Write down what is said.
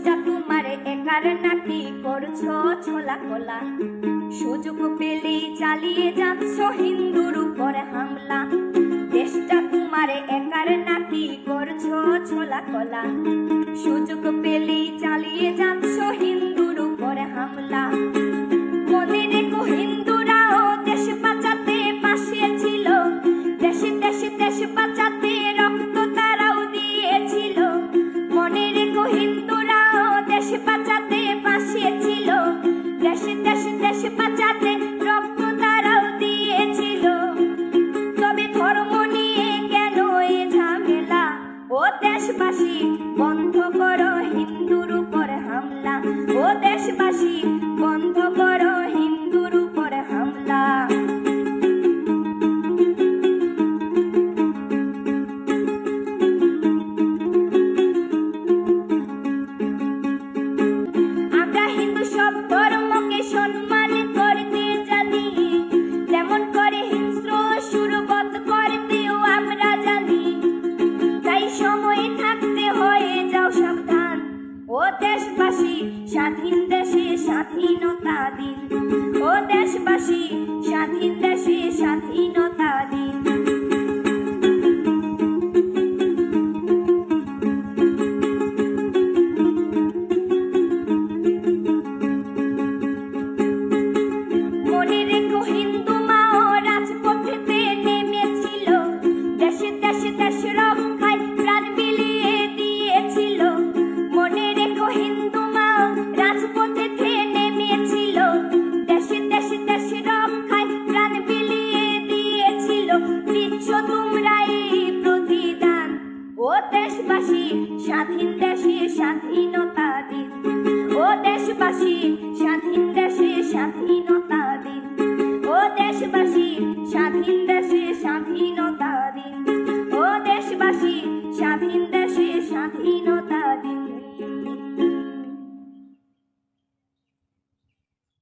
দেশটা তোমার একার নাকি করছো ছোলা কোলা, সুযোগ পেলেই চালিয়ে যাচ্ছ হিন্দুর উপর হামলা। দেশটা তোমার একার নাকি করছো ছোলা কোলা, সুযোগ পেলেই চালিয়ে যাচ্ছ হিন্দুর উপর হামলা। মনে রেখো হিন্দুরাও দেশ বাঁচাতে পাশে ছিল, দেশে দেশে দেশ বাঁচাতে রক্ত তারাও দিয়েছিল। মনে রেখো হিন্দুরাও দেশ বাঁচাতে পাশে ছিল, দেশে দেশে দেশ বাঁচাতে রক্ত তারাও দিয়েছিল। তবে ধর্ম নিয়ে কেন এ ঝামেলা? ও দেশবাসী বন্ধ করো হিন্দুর উপর হামলা, ও দেশবাসী বন্ধ করো হিন্দুর উপর হামলা। আমরা হিন্দু সব ধর্মকে সম্মান করতে জানি, যেমন করে হিংস্র সুরবধ করতেও আমরা জানি। তাই সময় থাকতে হয়ে যাও সাবধান, ও দেশবাসী স্বাধীন দেশে স্বাধীনতা দিন, ও দেশবাসী স্বাধীন দেশে স্বাধীনতা দিন। মনে রেখো হিন্দু মাও রাজপথেতে নেমেছিল, দেশে দেশে দেশ রক্ষায় প্রাণ বিলিয়ে দিয়েছিল। মনে রেখো হিন্দু মাও রাজপথেতে নেমেছিল, দেশে দেশে দেশ রক্ষায় প্রাণ বিলিয়ে দিয়েছিল। দিচ্ছ তোমরা এই প্রতিদান, ও দেশবাসী স্বাধীন দেশে স্বাধীনতা দিন, ও দেশবাসী স্বাধীন দেশে স্বাধীনতা দিন, ও দেশবাসী স্বাধীন দেশে স্বাধীনতা দিন, ও দেশবাসী স্বাধীন দেশে স্বাধীনতা দিন।